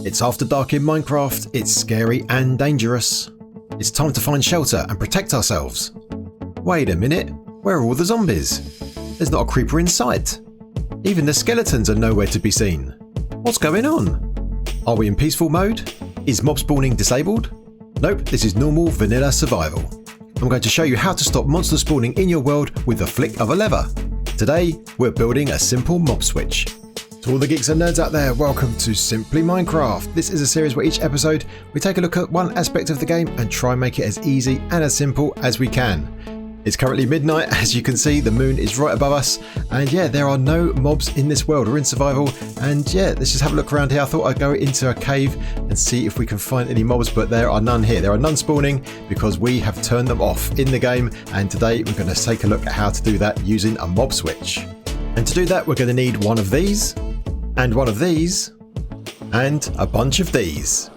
It's after dark in Minecraft, it's scary and dangerous. It's time to find shelter and protect ourselves. Wait a minute, where are all the zombies? There's not a creeper in sight. Even the skeletons are nowhere to be seen. What's going on? Are we in peaceful mode? Is mob spawning disabled? Nope, this is normal vanilla survival. I'm going to show you how to stop monster spawning in your world with a flick of a lever. Today, we're building a simple mob switch. To all the geeks and nerds out there, welcome to Simply Minecraft. This is a series where each episode we take a look at one aspect of the game and try and make it as easy and as simple as we can. It's currently midnight, as you can see, the moon is right above us, and yeah, there are no mobs in this world. We're in survival, and yeah, let's just have a look around here. I thought I'd go into a cave and see if we can find any mobs, but there are none here. There are none spawning because we have turned them off in the game, and today we're going to take a look at how to do that using a mob switch. And to do that, we're going to need one of these, and one of these, and a bunch of these.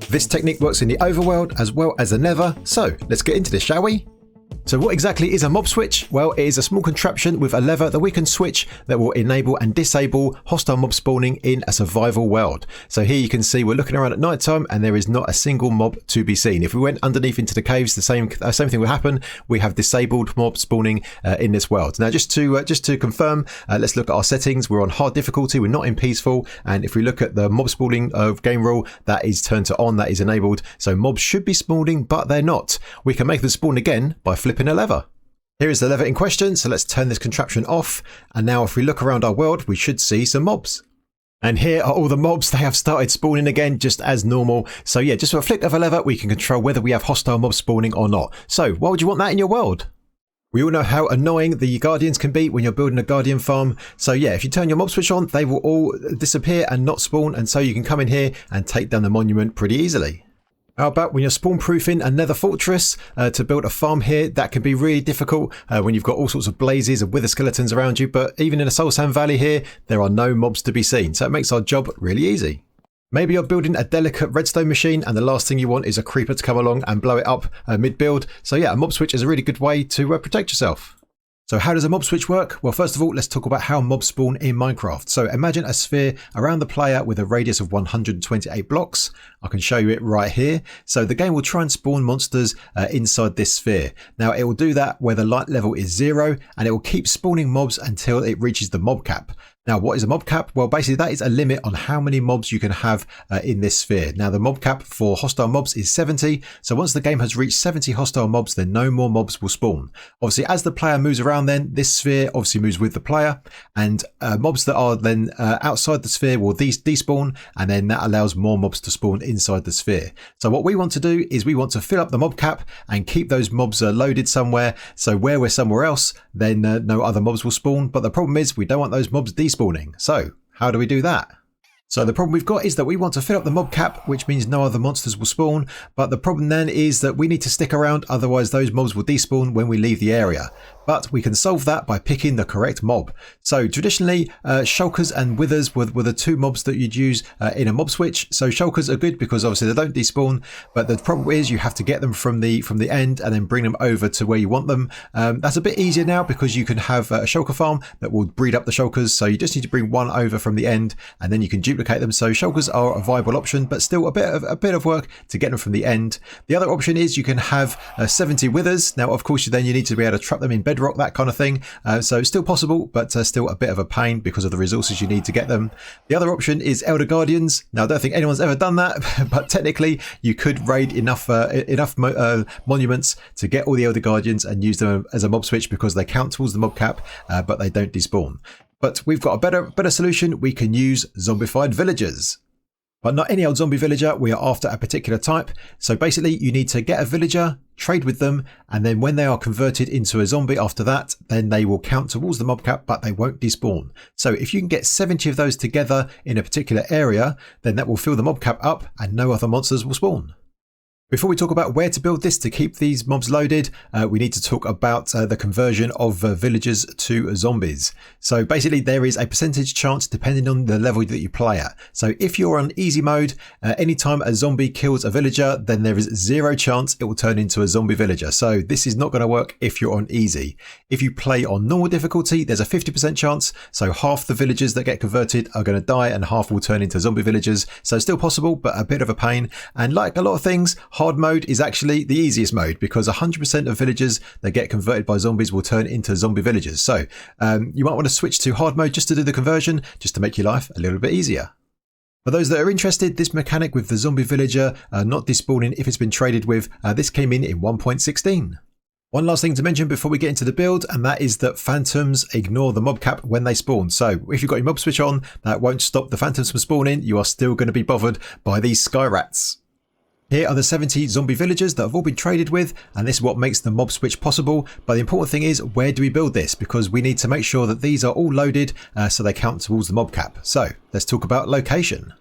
This technique works in the overworld as well as the nether, so let's get into this, shall we? So what exactly is a mob switch? Well, it is a small contraption with a lever that we can switch that will enable and disable hostile mob spawning in a survival world. So here you can see we're looking around at night time and there is not a single mob to be seen. If we went underneath into the caves, the same thing will happen. We have disabled mob spawning in this world. Now just to confirm, let's look at our settings. We're on hard difficulty, we're not in peaceful, and if we look at the mob spawning of game rule, that is turned to on, that is enabled. So mobs should be spawning, but they're not. We can make them spawn again by flipping a lever. Here is the lever in question, so let's turn this contraption off, and now if we look around our world we should see some mobs. And here are all the mobs. They have started spawning again just as normal. So yeah, just with a flick of a lever we can control whether we have hostile mobs spawning or not. So why would you want that in your world? We all know how annoying the guardians can be when you're building a guardian farm. So yeah, if you turn your mob switch on, they will all disappear and not spawn, and so you can come in here and take down the monument pretty easily. How about when you're spawn proofing a nether fortress to build a farm here? That can be really difficult when you've got all sorts of blazes and wither skeletons around you, but even in a soul sand valley here, there are no mobs to be seen, so it makes our job really easy. Maybe you're building a delicate redstone machine and the last thing you want is a creeper to come along and blow it up mid-build, so yeah, a mob switch is a really good way to protect yourself. So how does a mob switch work? Well, first of all, let's talk about how mobs spawn in Minecraft. So imagine a sphere around the player with a radius of 128 blocks. I can show you it right here. So the game will try and spawn monsters inside this sphere. Now it will do that where the light level is 0, and it will keep spawning mobs until it reaches the mob cap. Now, what is a mob cap? Well, basically that is a limit on how many mobs you can have in this sphere. Now, the mob cap for hostile mobs is 70. So once the game has reached 70 hostile mobs, then no more mobs will spawn. Obviously, as the player moves around then, this sphere obviously moves with the player, and mobs that are then outside the sphere will despawn, and then that allows more mobs to spawn inside the sphere. So what we want to do is we want to fill up the mob cap and keep those mobs loaded somewhere. So where we're somewhere else, then no other mobs will spawn. But the problem is we don't want those mobs despawning. So how do we do that? So the problem we've got is that we want to fill up the mob cap, which means no other monsters will spawn. But the problem then is that we need to stick around, otherwise those mobs will despawn when we leave the area. But we can solve that by picking the correct mob. So traditionally, shulkers and withers were the two mobs that you'd use in a mob switch. So shulkers are good because obviously they don't despawn, but the problem is you have to get them from the end and then bring them over to where you want them. That's a bit easier now because you can have a shulker farm that will breed up the shulkers. So you just need to bring one over from the end and then you can duplicate them. So shulkers are a viable option, but still a bit of work to get them from the end. The other option is you can have 70 withers. Now, of course, you need to be able to trap them in bedrock, that kind of thing. So still possible, but still a bit of a pain because of the resources you need to get them. The other option is elder guardians. Now, I don't think anyone's ever done that, but technically you could raid enough monuments to get all the elder guardians and use them as a mob switch because they count towards the mob cap, but they don't despawn. But we've got a better solution. We can use zombified villagers. But not any old zombie villager, we are after a particular type. So basically you need to get a villager, trade with them, and then when they are converted into a zombie after that, then they will count towards the mob cap, but they won't despawn. So if you can get 70 of those together in a particular area, then that will fill the mob cap up and no other monsters will spawn. Before we talk about where to build this to keep these mobs loaded, we need to talk about the conversion of villagers to zombies. So basically there is a percentage chance depending on the level that you play at. So if you're on easy mode, anytime a zombie kills a villager, then there is 0 chance it will turn into a zombie villager. So this is not going to work if you're on easy. If you play on normal difficulty, there's a 50% chance. So half the villagers that get converted are going to die and half will turn into zombie villagers. So still possible, but a bit of a pain. And like a lot of things, hard mode is actually the easiest mode because 100% of villagers that get converted by zombies will turn into zombie villagers. So you might want to switch to hard mode just to do the conversion, just to make your life a little bit easier. For those that are interested, this mechanic with the zombie villager not despawning if it's been traded with, this came in 1.16. One last thing to mention before we get into the build, and that is that phantoms ignore the mob cap when they spawn. So if you've got your mob switch on, that won't stop the phantoms from spawning. You are still going to be bothered by these sky rats. Here are the 70 zombie villagers that have all been traded with, and this is what makes the mob switch possible. But the important thing is, where do we build this? Because we need to make sure that these are all loaded so they count towards the mob cap. So let's talk about location.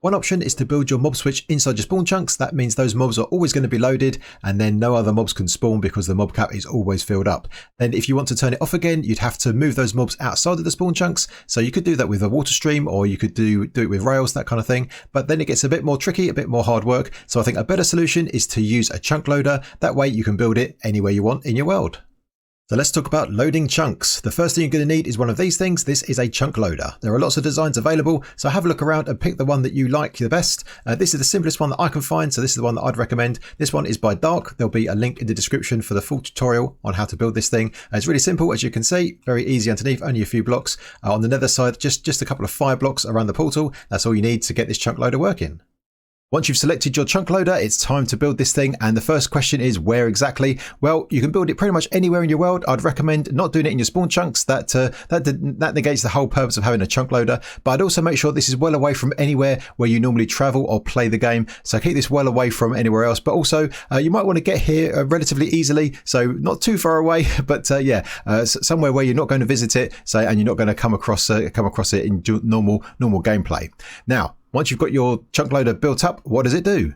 One option is to build your mob switch inside your spawn chunks. That means those mobs are always going to be loaded and then no other mobs can spawn because the mob cap is always filled up. Then if you want to turn it off again, you'd have to move those mobs outside of the spawn chunks. So you could do that with a water stream, or you could do it with rails, that kind of thing. But then it gets a bit more tricky, a bit more hard work. So I think a better solution is to use a chunk loader. That way you can build it anywhere you want in your world. So let's talk about loading chunks. The first thing you're going to need is one of these things. This is a chunk loader. There are lots of designs available, so have a look around and pick the one that you like the best. This is the simplest one that I can find, so this is the one that I'd recommend. This one is by Dark. There'll be a link in the description for the full tutorial on how to build this thing. It's really simple, as you can see, very easy underneath, only a few blocks. On the nether side, just a couple of fire blocks around the portal. That's all you need to get this chunk loader working. Once you've selected your chunk loader, it's time to build this thing. And the first question is, where exactly? Well, you can build it pretty much anywhere in your world. I'd recommend not doing it in your spawn chunks. That negates the whole purpose of having a chunk loader. But I'd also make sure this is well away from anywhere where you normally travel or play the game. So keep this well away from anywhere else. But also, you might want to get here relatively easily. So not too far away, but somewhere where you're not going to visit it. And you're not going to come across it in normal gameplay. Now, once you've got your chunk loader built up, what does it do?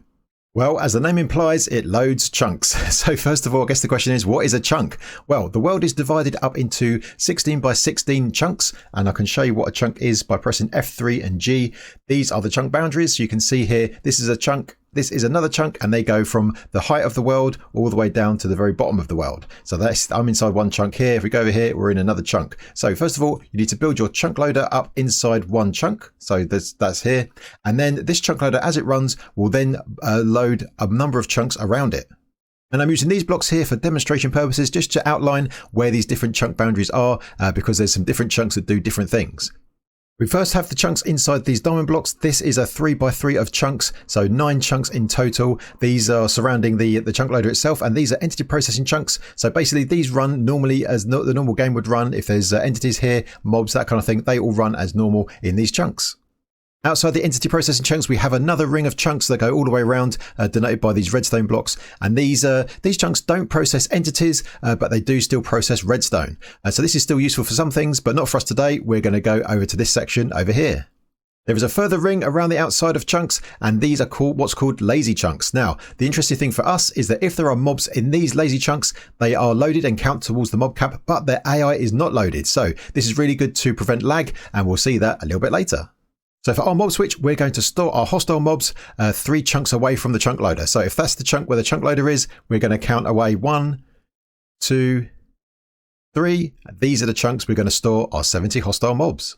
Well, as the name implies, it loads chunks. So first of all, I guess the question is, what is a chunk? Well, the world is divided up into 16 by 16 chunks, and I can show you what a chunk is by pressing F3 and G. These are the chunk boundaries. So you can see here, this is a chunk, this is another chunk, and they go from the height of the world all the way down to the very bottom of the world. So I'm inside one chunk here. If we go over here, we're in another chunk. So first of all, you need to build your chunk loader up inside one chunk. So that's here. And then this chunk loader, as it runs, will then load a number of chunks around it. And I'm using these blocks here for demonstration purposes, just to outline where these different chunk boundaries are, because there's some different chunks that do different things. We first have the chunks inside these diamond blocks. This is a 3x3 of chunks, so 9 chunks in total. These are surrounding the chunk loader itself, and these are entity processing chunks. So basically these run normally as the normal game would run. If there's entities here, mobs, that kind of thing, they all run as normal in these chunks. Outside the entity processing chunks, we have another ring of chunks that go all the way around, denoted by these redstone blocks. And these chunks don't process entities, but they do still process redstone. So this is still useful for some things, but not for us today. We're going to go over to this section over here. There is a further ring around the outside of chunks, and these are what's called lazy chunks. Now, the interesting thing for us is that if there are mobs in these lazy chunks, they are loaded and count towards the mob cap, but their AI is not loaded. So this is really good to prevent lag, and we'll see that a little bit later. So for our mob switch, we're going to store our hostile mobs 3 chunks away from the chunk loader. So if that's the chunk where the chunk loader is, we're going to count away 1, 2, 3. These are the chunks we're going to store our 70 hostile mobs.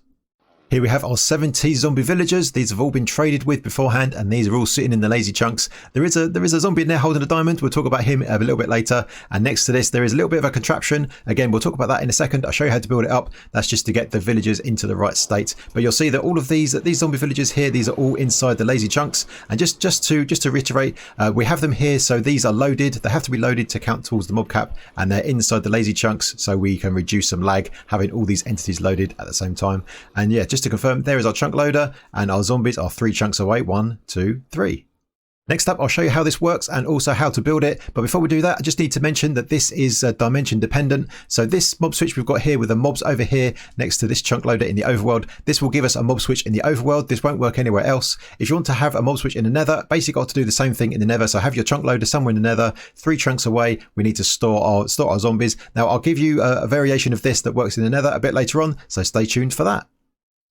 Here we have our 70 zombie villagers. These have all been traded with beforehand, and these are all sitting in the lazy chunks. There is a zombie in there holding a diamond. We'll talk about him a little bit later. And next to this, there is a little bit of a contraption. Again, we'll talk about that in a second. I'll show you how to build it up. That's just to get the villagers into the right state. But you'll see that all of these zombie villagers here, these are all inside the lazy chunks. And just to reiterate, we have them here. So these are loaded. They have to be loaded to count towards the mob cap, and they're inside the lazy chunks, so we can reduce some lag having all these entities loaded at the same time. And yeah, just to confirm, there is our chunk loader, and our zombies are 3 chunks away. 1, 2, 3. Next up, I'll show you how this works and also how to build it. But before we do that, I just need to mention that this is dimension dependent. So this mob switch we've got here with the mobs over here next to this chunk loader in the overworld, this will give us a mob switch in the overworld. This won't work anywhere else. If you want to have a mob switch in the nether, basically got to do the same thing in the nether. So have your chunk loader somewhere in the nether, 3 chunks away. We need to store our zombies. Now I'll give you a variation of this that works in the nether a bit later on. So stay tuned for that.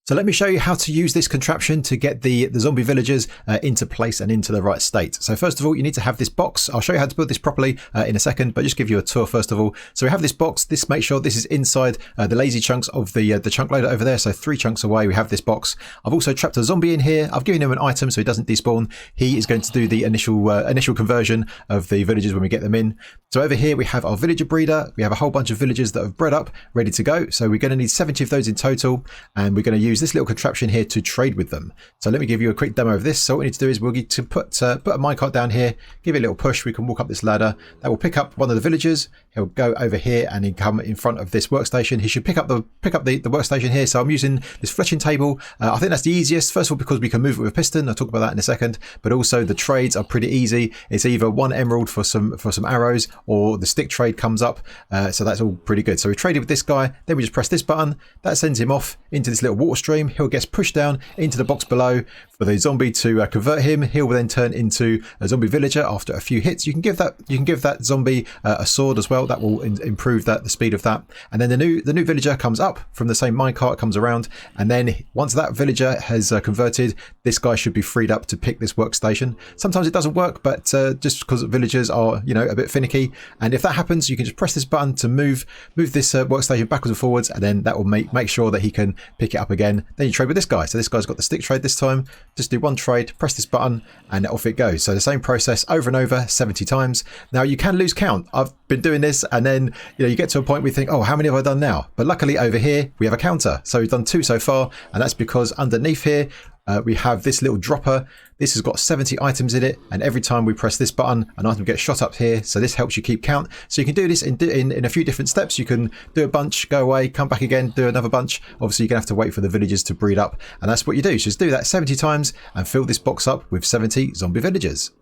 So let me show you how to use this contraption to get the zombie villagers into place and into the right state. So first of all, you need to have this box. I'll show you how to build this properly in a second, but just give you a tour first of all. So we have this box. This makes sure this is inside the lazy chunks of the chunk loader over there. So 3 chunks away, we have this box. I've also trapped a zombie in here. I've given him an item so he doesn't despawn. He is going to do the initial conversion of the villagers when we get them in. So over here we have our villager breeder. We have a whole bunch of villagers that have bred up, ready to go. So we're going to need 70 of those in total, and we're going to use this little contraption here to trade with them. So let me give you a quick demo of this. So what we need to do is we'll need to put a minecart down here, give it a little push. We can walk up this ladder. That will pick up one of the villagers. He'll go over here and he'll come in front of this workstation. He should pick up the workstation here. So I'm using this fletching table. I think that's the easiest. First of all, because we can move it with a piston. I'll talk about that in a second. But also the trades are pretty easy. It's either 1 emerald for some arrows, or the stick trade comes up. So that's all pretty good. So we traded with this guy. Then we just press this button. That sends him off into this little water stream. He'll get pushed down into the box below for the zombie to convert him. He'll then turn into a zombie villager after a few hits. You can give that zombie a sword as well. That will improve the speed of that. And then the new villager comes up from the same minecart, comes around, and then once that villager has converted, this guy should be freed up to pick this workstation. Sometimes it doesn't work, but just because villagers are a bit finicky, and if that happens, you can just press this button to move this workstation backwards and forwards, and then that will make sure that he can pick it up again. Then you trade with this guy. So this guy's got the stick trade this time. Just do 1 trade, press this button, and off it goes. So the same process over and over 70 times. Now you can lose count. I've been doing this, and then you get to a point where you think, oh, how many have I done now? But luckily over here we have a counter. So we've done 2 so far, and that's because underneath here we have this little dropper. This has got 70 items in it, and every time we press this button, an item gets shot up here. So this helps you keep count. So you can do this in a few different steps. You can do a bunch, go away, come back again, do another bunch. Obviously, you're going to have to wait for the villagers to breed up, and that's what you do. So just do that 70 times and fill this box up with 70 zombie villagers.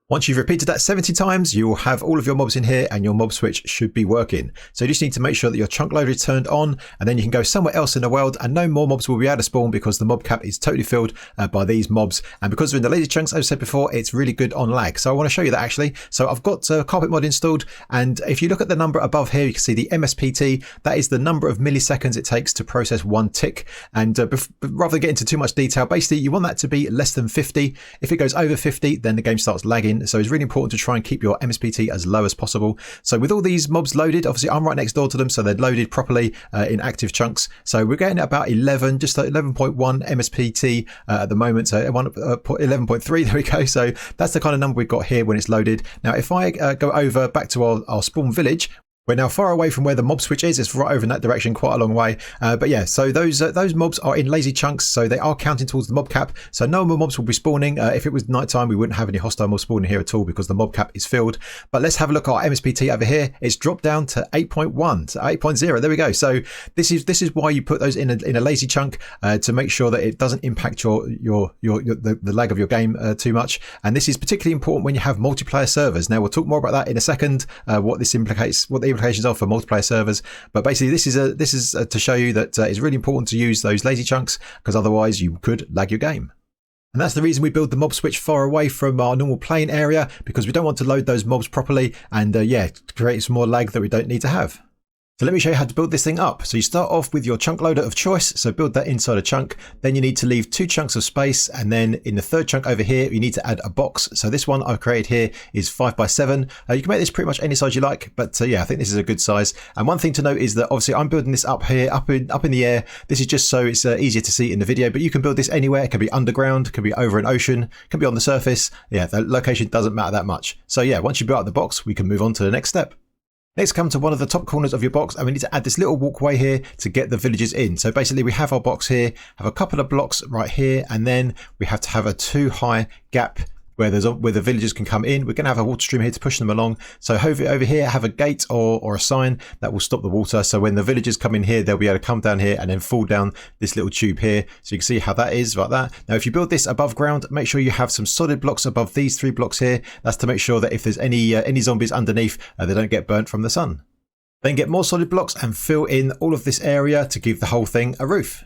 Once you've repeated that 70 times, you will have all of your mobs in here and your mob switch should be working. So you just need to make sure that your chunk loader is turned on, and then you can go somewhere else in the world and no more mobs will be able to spawn because the mob cap is totally filled by these mobs. And because they're in the lazy chunks, as I said before, it's really good on lag. So I want to show you that actually. So I've got carpet mod installed, and if you look at the number above here, you can see the MSPT. That is the number of milliseconds it takes to process 1 tick. And rather than get into too much detail, basically you want that to be less than 50. If it goes over 50, then the game starts lagging. So it's really important to try and keep your MSPT as low as possible. So with all these mobs loaded, obviously I'm right next door to them, so they're loaded properly in active chunks. So we're getting about 11, just 11.1 MSPT at the moment. So 11.3, there we go. So that's the kind of number we've got here when it's loaded. Now, if I go over back to our spawn village, we're now far away from where the mob switch is. It's right over in that direction, quite a long way. But yeah, so those mobs are in lazy chunks, so they are counting towards the mob cap. So no more mobs will be spawning. If it was nighttime, we wouldn't have any hostile mobs spawning here at all because the mob cap is filled. But let's have a look at our MSPT over here. It's dropped down to 8.1, to 8.0. There we go. So this is why you put those in a lazy chunk to make sure that it doesn't impact the lag of your game too much. And this is particularly important when you have multiplayer servers. Now we'll talk more about that in a second. What this implicates, what the implications are for multiplayer servers, but basically this is to show you that it's really important to use those lazy chunks because otherwise you could lag your game. And that's the reason we build the mob switch far away from our normal playing area, because we don't want to load those mobs properly and create some more lag that we don't need to have. So let me show you how to build this thing up. So you start off with your chunk loader of choice. So build that inside a chunk. Then you need to leave 2 chunks of space. And then in the 3rd chunk over here, you need to add a box. So this one I've created here is 5x7. You can make this pretty much any size you like, but yeah, I think this is a good size. And one thing to note is that obviously I'm building this up here, up in the air. This is just so it's easier to see in the video, but you can build this anywhere. It can be underground, it can be over an ocean, it can be on the surface. Yeah, the location doesn't matter that much. So yeah, once you build up the box, we can move on to the next step. Next, come to one of the top corners of your box and we need to add this little walkway here to get the villagers in. So basically we have our box here, have a couple of blocks right here, and then we have to have a 2 high gap where the villagers can come in. We're going to have a water stream here to push them along. So over here, have a gate or a sign that will stop the water. So when the villagers come in here, they'll be able to come down here and then fall down this little tube here. So you can see how that is like that. Now, if you build this above ground, make sure you have some solid blocks above these 3 blocks here. That's to make sure that if there's any zombies underneath, they don't get burnt from the sun. Then get more solid blocks and fill in all of this area to give the whole thing a roof.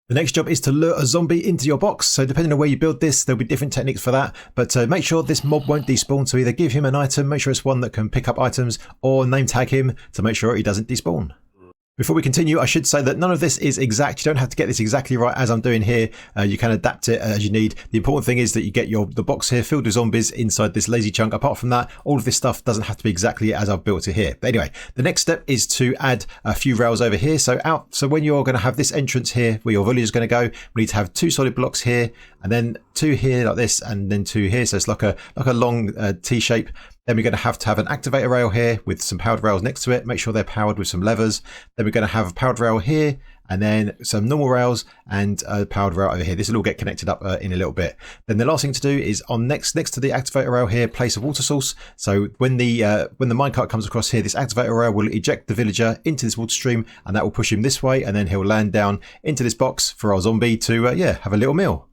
The next job is to lure a zombie into your box. So depending on where you build this, there'll be different techniques for that. But make sure this mob won't despawn. So either give him an item, make sure it's one that can pick up items, or name tag him to make sure he doesn't despawn. Before we continue, I should say that none of this is exact. You don't have to get this exactly right as I'm doing here. You can adapt it as you need. The important thing is that you get the box here filled with zombies inside this lazy chunk. Apart from that, all of this stuff doesn't have to be exactly as I've built it here. But anyway, the next step is to add a few rails over here. So when you're going to have this entrance here where your village is going to go, we need to have 2 solid blocks here, and then 2 here like this, and then 2 here. So it's like a long T shape. Then we're going to have an activator rail here with some powered rails next to it. Make sure they're powered with some levers. Then we're going to have a powered rail here, and then some normal rails and a powered rail over here. This will all get connected up in a little bit. Then the last thing to do is on next to the activator rail here, place a water source. So when the minecart comes across here, this activator rail will eject the villager into this water stream, and that will push him this way, and then he'll land down into this box for our zombie to have a little meal.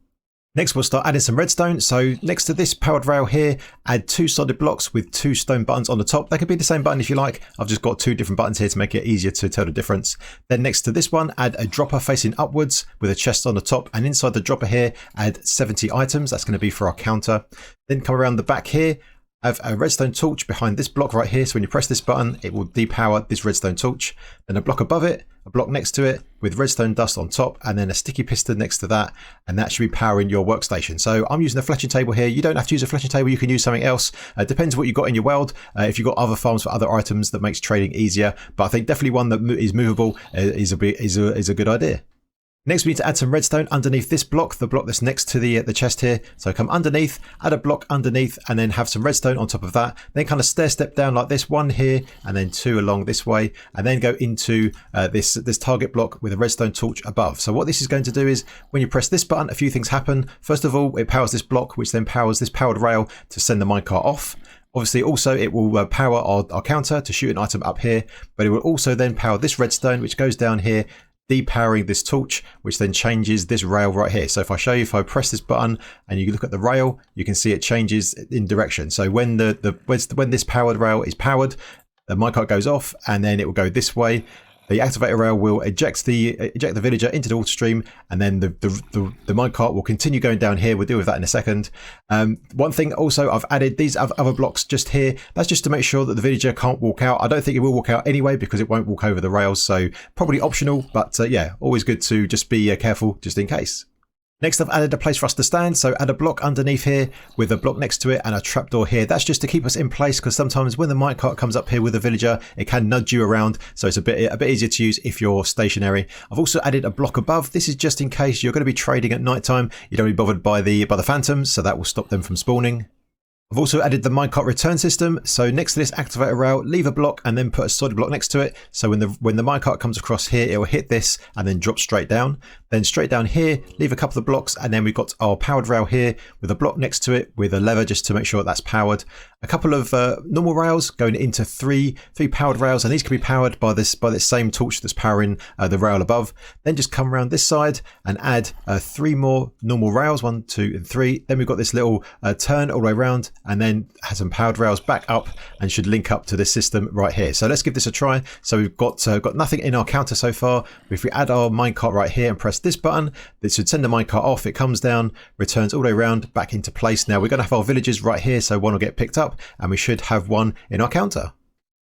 Next, we'll start adding some redstone. So next to this powered rail here, add 2 solid blocks with 2 stone buttons on the top. They could be the same button if you like. I've just got 2 different buttons here to make it easier to tell the difference. Then next to this one, add a dropper facing upwards with a chest on the top. And inside the dropper here, add 70 items. That's going to be for our counter. Then come around the back here, have a redstone torch behind this block right here. So when you press this button, it will depower this redstone torch. Then a block above it, a block next to it with redstone dust on top, and then a sticky piston next to that, and that should be powering your workstation. So I'm using a fletching table here. You don't have to use a fletching table, you can use something else. It depends what you've got in your world. If you've got other farms for other items, that makes trading easier, but I think definitely one that is movable is a good idea. Next, we need to add some redstone underneath this block, the block that's next to the chest here. So come underneath, add a block underneath, and then have some redstone on top of that. Then kind of stair step down like this, 1 here, and then 2 along this way, and then go into this target block with a redstone torch above. So what this is going to do is when you press this button, a few things happen. First of all, it powers this block, which then powers this powered rail to send the minecart off. Obviously, also it will power our counter to shoot an item up here, but it will also then power this redstone, which goes down here, depowering this torch, which then changes this rail right here. So if I press this button and you look at the rail, you can see it changes in direction. So when this powered rail is powered, the minecart goes off, and then it will go this way. The activator rail will eject the villager into the water stream, and then the minecart will continue going down here. We'll deal with that in a second. One thing also, I've added these other blocks just here. That's just to make sure that the villager can't walk out. I don't think it will walk out anyway because it won't walk over the rails, so probably optional, but yeah, always good to just be careful just in case. Next, I've added a place for us to stand, so add a block underneath here with a block next to it and a trapdoor here. That's just to keep us in place, because sometimes when the minecart comes up here with a villager, it can nudge you around, so it's a bit easier to use if you're stationary. I've also added a block above. This is just in case you're going to be trading at night time. You don't be bothered by the phantoms, so that will stop them from spawning. I've also added the minecart return system. So next to this activator rail, leave a block and then put a solid block next to it. So when the minecart comes across here, it will hit this and then drop straight down. Then straight down here, leave a couple of blocks, and then we've got our powered rail here with a block next to it with a lever just to make sure that's powered. A couple of normal rails going into three powered rails, and these can be powered by this same torch that's powering the rail above. Then just come around this side and add 3 more normal rails, 1, 2, and 3. Then we've got this little turn all the way around, and then has some powered rails back up and should link up to this system right here. So let's give this a try. So we've got nothing in our counter so far. If we add our minecart right here and press this button, this should send the minecart off. It comes down, returns all the way around back into place. Now we're going to have our villagers right here, so one will get picked up, and we should have one in our counter.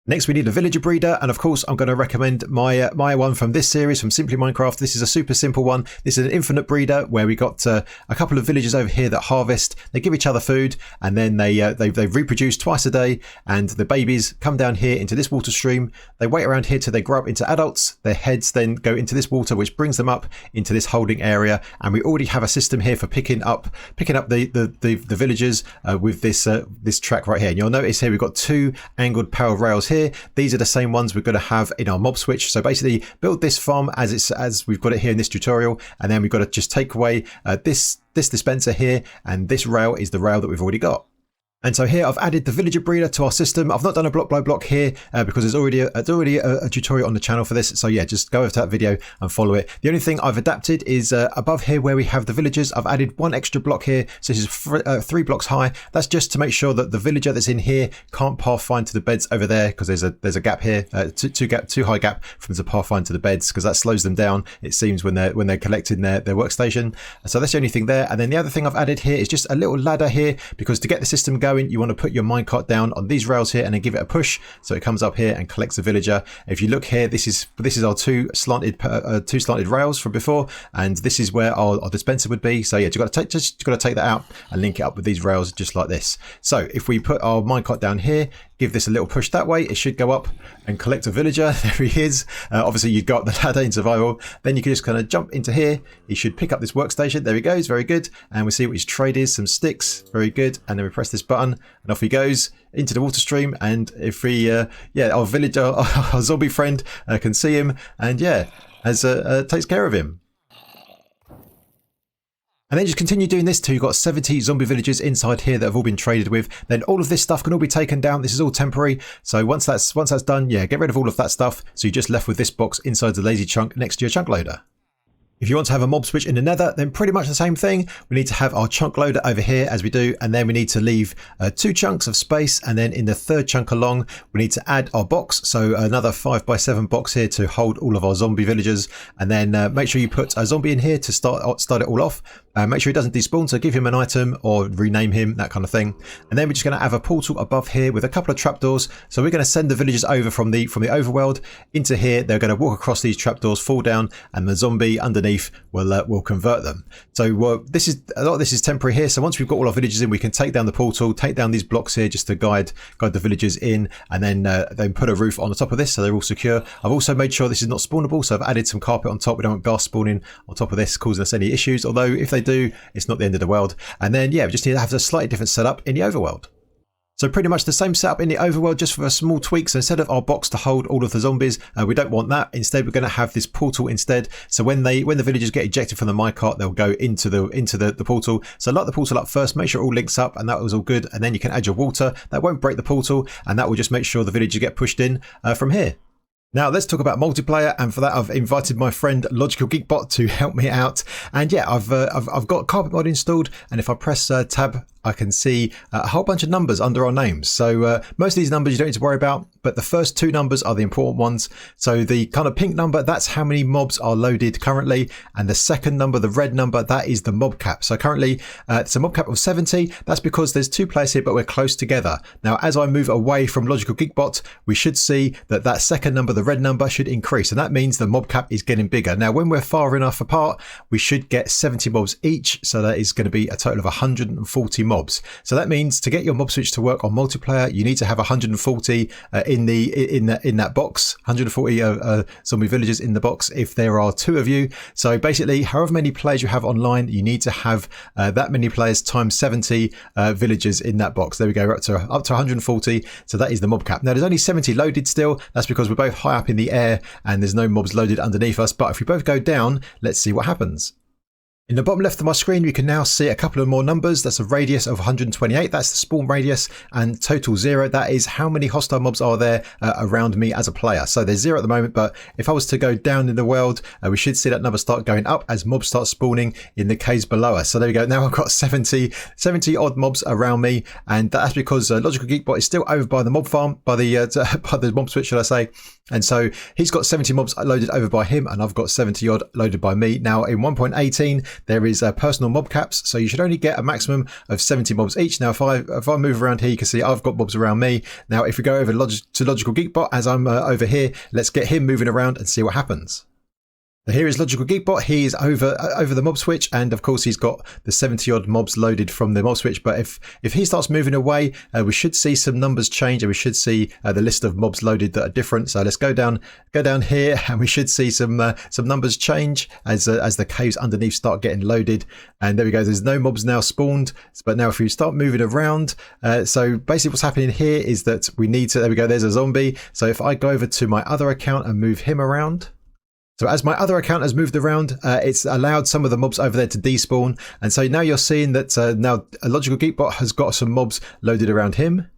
Next, we need a villager breeder, and of course I'm going to recommend my one from this series, from Simply Minecraft. This is a super simple one. This is an infinite breeder where we got a couple of villagers over here that harvest. They give each other food, and then they reproduce twice a day, and the babies come down here into this water stream. They wait around here till they grow up into adults. Their heads then go into this water, which brings them up into this holding area, and we already have a system here for picking up the villagers with this track right here. And you'll notice here we've got 2 angled power rails here. here, these are the same ones we're going to have in our mob switch. So basically build this farm as we've got it here in this tutorial, and then we've got to just take away this dispenser here, and this rail is the rail that we've already got. And so here I've added the villager breeder to our system. I've not done a block by block here because there's already a tutorial on the channel for this. So yeah, just go over to that video and follow it. The only thing I've adapted is above here where we have the villagers, I've added one extra block here. So this is 3 blocks high. That's just to make sure that the villager that's in here can't pathfind to the beds over there, because there's a gap here, too high gap for them to pathfind to the beds, because that slows them down, it seems, when they're collecting their workstation. So that's the only thing there. And then the other thing I've added here is just a little ladder here, because to get the system going, you want to put your minecart down on these rails here and then give it a push so it comes up here and collects the villager. If you look here, this is our two slanted rails from before, and this is where our dispenser would be. So yeah, you've got to take that out and link it up with these rails just like this. So if we put our minecart down here, give this a little push that way, it should go up and collect a villager. There he is. Obviously you've got the ladder in survival. Then you can just kind of jump into here. He should pick up this workstation. There he goes. Very good. And we see what his trade is. Some sticks. Very good. And then we press this button and off he goes into the water stream. And if we, our villager, our zombie friend can see him, and yeah, takes care of him. And then just continue doing this till you've got 70 zombie villagers inside here that have all been traded with. Then all of this stuff can all be taken down. This is all temporary. So once that's done, yeah, get rid of all of that stuff. So you're just left with this box inside the lazy chunk next to your chunk loader. If you want to have a mob switch in the nether, then pretty much the same thing. We need to have our chunk loader over here as we do, and then we need to leave 2 chunks of space, and then in the 3rd chunk along we need to add our box, so another 5x7 box here to hold all of our zombie villagers. And then make sure you put a zombie in here to start it all off. Make sure he doesn't despawn, so give him an item or rename him, that kind of thing. And then we're just going to have a portal above here with a couple of trapdoors. So we're going to send the villagers over from the overworld into here. They're going to walk across these trapdoors, fall down, and the zombie underneath will convert them. So a lot of this is temporary here. So once we've got all our villagers in, we can take down the portal, take down these blocks here just to guide the villagers in, and then put a roof on the top of this so they're all secure. I've also made sure this is not spawnable, so I've added some carpet on top. We don't want ghast spawning on top of this causing us any issues, although if they do, it's not the end of the world. And then yeah, we just need to have a slightly different setup in the overworld. So pretty much the same setup in the overworld, just for a small tweak. So instead of our box to hold all of the zombies, we don't want that. Instead, we're going to have this portal instead. So when the villagers get ejected from the minecart, they'll go into the portal. So light the portal up first, make sure it all links up, and that was all good. And then you can add your water. That won't break the portal, and that will just make sure the villagers get pushed in from here. Now let's talk about multiplayer, and for that I've invited my friend Logical Geekbot to help me out. And yeah, I've got carpet mod installed, and if I press tab, I can see a whole bunch of numbers under our names. So most of these numbers you don't need to worry about, but the first 2 numbers are the important ones. So the kind of pink number, that's how many mobs are loaded currently, and the second number, the red number, that is the mob cap. So currently it's a mob cap of 70. That's because there's 2 players here, but we're close together. Now as I move away from Logical Geekbot, we should see that second number, the red number, should increase, and that means the mob cap is getting bigger. Now when we're far enough apart, we should get 70 mobs each, so that is going to be a total of 140 mobs. So that means to get your mob switch to work on multiplayer, you need to have 140 in that box, 140 zombie villagers in the box if there are 2 of you. So basically, however many players you have online, you need to have that many players times 70 villagers in that box. There we go, up to 140. So that is the mob cap. Now there's only 70 loaded still. That's because we're both high up in the air and there's no mobs loaded underneath us. But if we both go down, let's see what happens. In the bottom left of my screen, you can now see a couple of more numbers. That's a radius of 128. That's the spawn radius, and total 0. That is how many hostile mobs are there around me as a player. So there's 0 at the moment, but if I was to go down in the world, we should see that number start going up as mobs start spawning in the caves below us. So there we go. Now I've got 70 odd mobs around me, and that's because Logical Geekbot is still over by the mob farm, by the mob switch, should I say. And so he's got 70 mobs loaded over by him, and I've got 70 odd loaded by me. Now in 1.18, there is personal mob caps, so you should only get a maximum of 70 mobs each. Now if I move around here, you can see I've got mobs around me. Now if we go over to Logical Geekbot, as I'm over here, let's get him moving around and see what happens. So here is Logical Geekbot. He is over the mob switch, and of course he's got the 70 odd mobs loaded from the mob switch. But if he starts moving away, we should see some numbers change, and we should see the list of mobs loaded that are different. So let's go down here, and we should see some numbers change as the caves underneath start getting loaded. And there we go. There's no mobs now spawned, but now if we start moving around, so basically what's happening here is that we need to. There we go. There's a zombie. So if I go over to my other account and move him around. So as my other account has moved around, it's allowed some of the mobs over there to despawn. And so now you're seeing that now a Logical Geekbot has got some mobs loaded around him.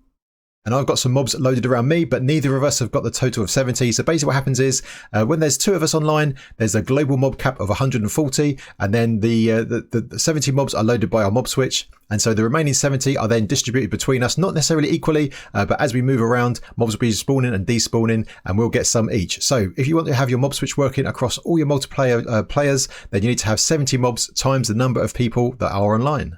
And I've got some mobs loaded around me, but neither of us have got the total of 70. So basically what happens is when there's 2 of us online, there's a global mob cap of 140. And then the 70 mobs are loaded by our mob switch. And so the remaining 70 are then distributed between us, not necessarily equally, but as we move around, mobs will be spawning and despawning, and we'll get some each. So if you want to have your mob switch working across all your multiplayer players, then you need to have 70 mobs times the number of people that are online.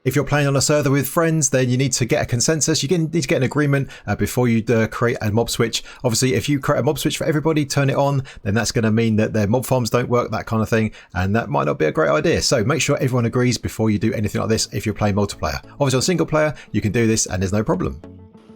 If you're playing on a server with friends, then you need to get a consensus. You need to get an agreement before you create a mob switch. Obviously, if you create a mob switch for everybody, turn it on, then that's going to mean that their mob farms don't work, that kind of thing. And that might not be a great idea. So make sure everyone agrees before you do anything like this if you're playing multiplayer. Obviously, on single player, you can do this and there's no problem.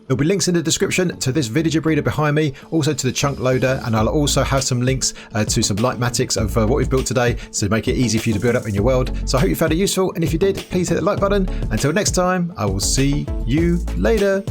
There'll be links in the description to this villager breeder behind me, also to the chunk loader, and I'll also have some links to some lightmatics of what we've built today to make it easy for you to build up in your world. So I hope you found it useful, and if you did, please hit the like button. Until next time, I will see you later.